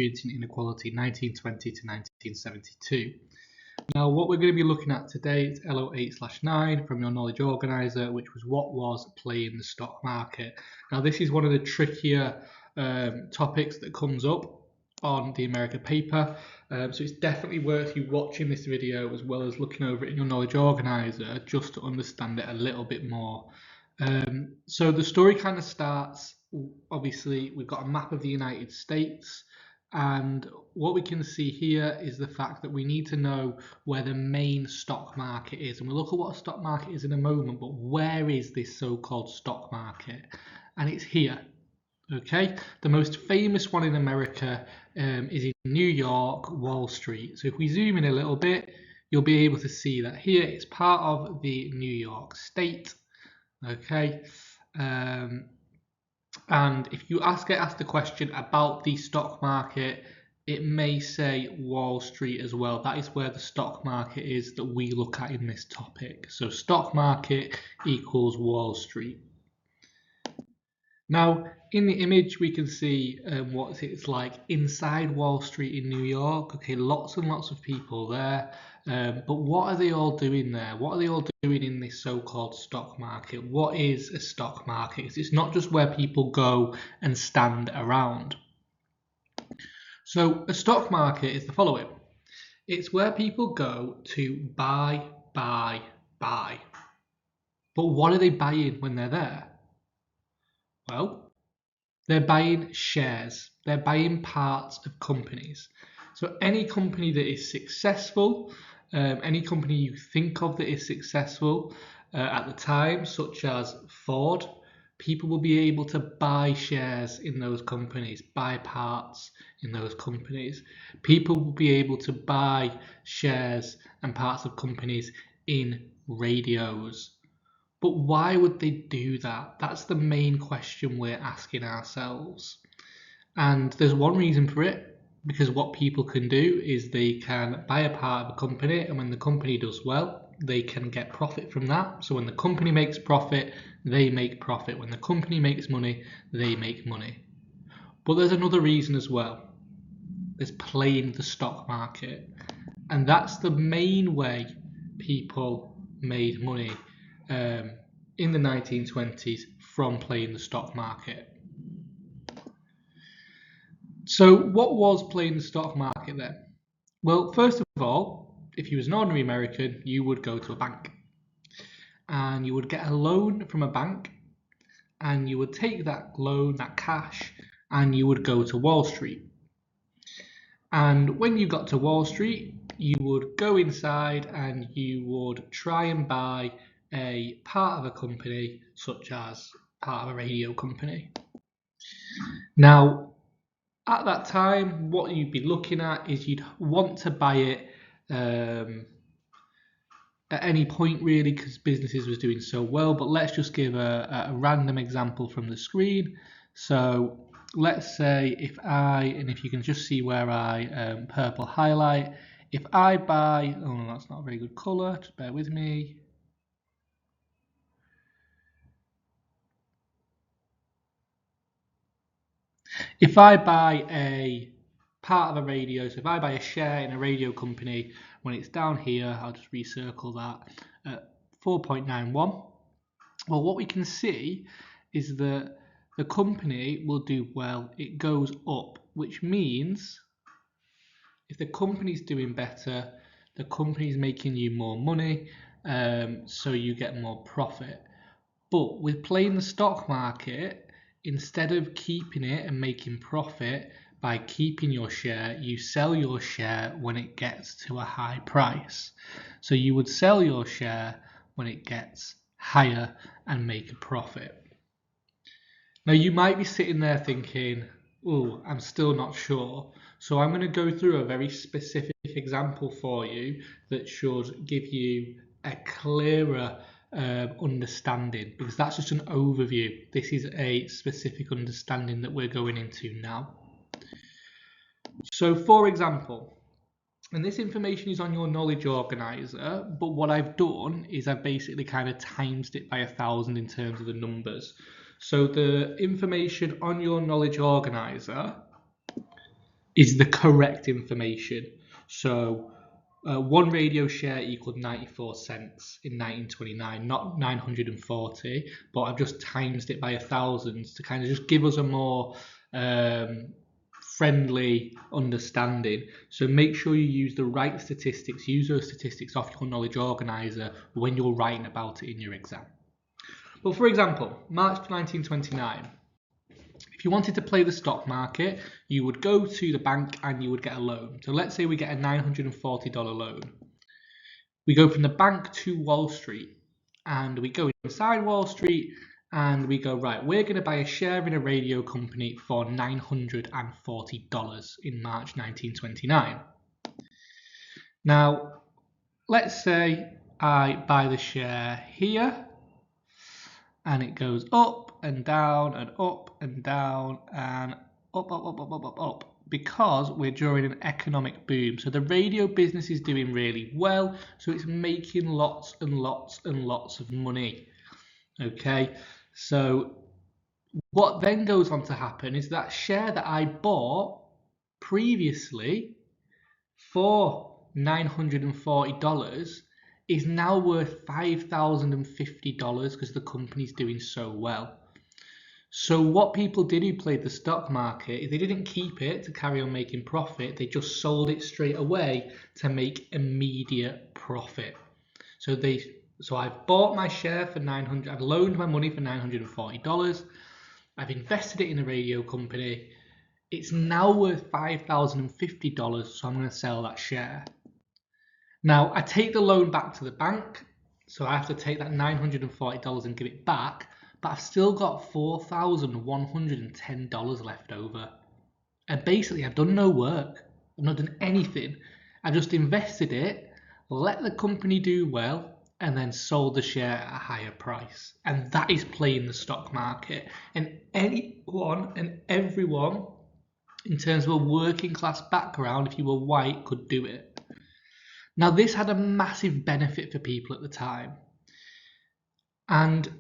Experiencing Inequality 1920 to 1972. Now, what we're going to be looking at today is LO8/9 from your knowledge organizer, which was what was playing the stock market. Now, this is one of the trickier topics that comes up on the America paper, so it's definitely worth you watching this video as well as looking over it in your knowledge organizer just to understand it a little bit more. So the story kind of starts, obviously we've got a map of the United States, and what we can see here is the fact that we need to know where the main stock market is, and we'll look at what a stock market is in a moment, but where is this so-called stock market? And it's here. Okay, the most famous one in America is in New York, Wall Street. So if we zoom in a little bit, you'll be able to see that here it's part of the New York State. Okay, and if you get asked the question about the stock market, it may say Wall Street as well. That is where the stock market is that we look at in this topic. So stock market equals Wall Street. Now, in the image, we can see what it's like inside Wall Street in New York. Okay, lots and lots of people there. But what are they all doing there? What are they all doing in this so-called stock market? What is a stock market? It's not just where people go and stand around. So a stock market is the following. It's where people go to buy. But what are they buying when they're there? Well, they're buying shares. They're buying parts of companies. So any company that is successful, any company you think of that is successful at the time, such as Ford, people will be able to buy shares in those companies, buy parts in those companies. People will be able to buy shares and parts of companies in radios. But why would they do that? That's the main question we're asking ourselves. And there's one reason for it, because what people can do is they can buy a part of a company, and when the company does well, they can get profit from that. So when the company makes profit, they make profit. When the company makes money, they make money. But there's another reason as well. There's playing the stock market. And that's the main way people made money in the 1920s from playing the stock market. So what was playing the stock market then? Well, first of all, if you was an ordinary American, you would go to a bank and you would get a loan from a bank, and you would take that loan, that cash, and you would go to Wall Street. And when you got to Wall Street, you would go inside and you would try and buy a part of a company, such as part of a radio company. Now, at that time, what you'd be looking at is you'd want to buy it at any point, really, because businesses was doing so well. But let's just give a random example from the screen. So let's say if you can just see where I purple highlight, if I buy, oh no, that's not a very good color, just bear with me. If I buy a part of a radio, so if I buy a share in a radio company, when it's down here, I'll just recircle that at 4.91. Well, what we can see is that the company will do well. It goes up, which means if the company's doing better, the company's making you more money, so you get more profit. But with playing the stock market, instead of keeping it and making profit by keeping your share, you sell your share when it gets to a high price. So you would sell your share when it gets higher and make a profit. Now you might be sitting there thinking, oh, I'm still not sure. So I'm going to go through a very specific example for you that should give you a clearer understanding, because that's just an overview. This is a specific understanding that we're going into now. So for example, and this information is on your knowledge organizer, but what I've done is I've basically kind of times it by 1,000 in terms of the numbers. So the information on your knowledge organizer is the correct information. So one radio share equaled 94 cents in 1929, not 940, but I've just times it by 1,000 to kind of just give us a more friendly understanding. So make sure you use the right statistics, use those statistics off your knowledge organizer when you're writing about it in your exam. But for example, March 1929, if you wanted to play the stock market, you would go to the bank and you would get a loan. So let's say we get a $940 loan. We go from the bank to Wall Street and we go inside Wall Street and we go, right, we're going to buy a share in a radio company for $940 in March 1929. Now, let's say I buy the share here and it goes up and down and up and down and up, because we're during an economic boom. So the radio business is doing really well, so it's making lots and lots and lots of money. Okay, so what then goes on to happen is that share that I bought previously for $940 is now worth $5,050 because the company's doing so well. So what people did who played the stock market is they didn't keep it to carry on making profit, they just sold it straight away to make immediate profit. So I've bought my share for I've loaned my money for $940, I've invested it in a radio company, it's now worth $5,050, so I'm going to sell that share. Now, I take the loan back to the bank, so I have to take that $940 and give it back, but I've still got $4,110 left over. And basically, I've done no work. I've not done anything. I just invested it, let the company do well, and then sold the share at a higher price. And that is playing the stock market. And anyone and everyone, in terms of a working class background, if you were white, could do it. Now, this had a massive benefit for people at the time. And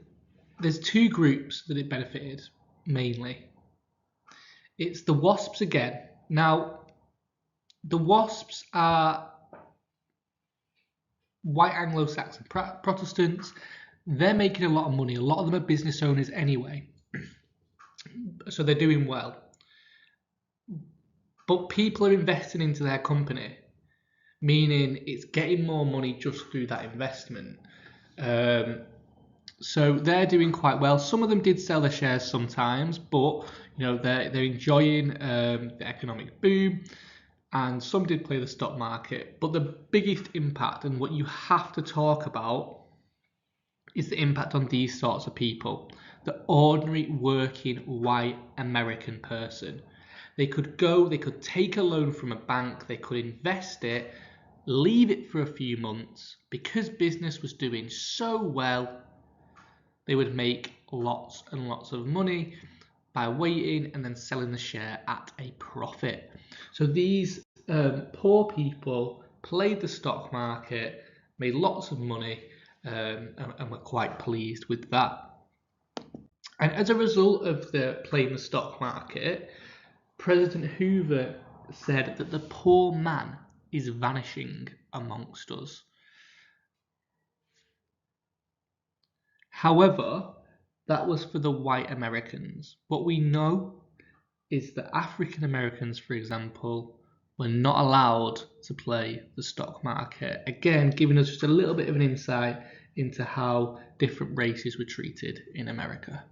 there's two groups that it benefited, mainly. It's the WASPs again. Now, the WASPs are white Anglo-Saxon Protestants. They're making a lot of money. A lot of them are business owners anyway. So they're doing well. But people are investing into their company, meaning it's getting more money just through that investment. So they're doing quite well. Some of them did sell their shares sometimes, but they're enjoying the economic boom, and some did play the stock market. But the biggest impact, and what you have to talk about, is the impact on these sorts of people. The ordinary working white American person. They could take a loan from a bank, they could invest it, leave it for a few months. Because business was doing so well, they would make lots and lots of money by waiting and then selling the share at a profit. So these poor people played the stock market, made lots of money, and were quite pleased with that. And as a result of playing the stock market, President Hoover said that the poor man is vanishing amongst us. However, that was for the white Americans. What we know is that African Americans, for example, were not allowed to play the stock market. Again, giving us just a little bit of an insight into how different races were treated in America.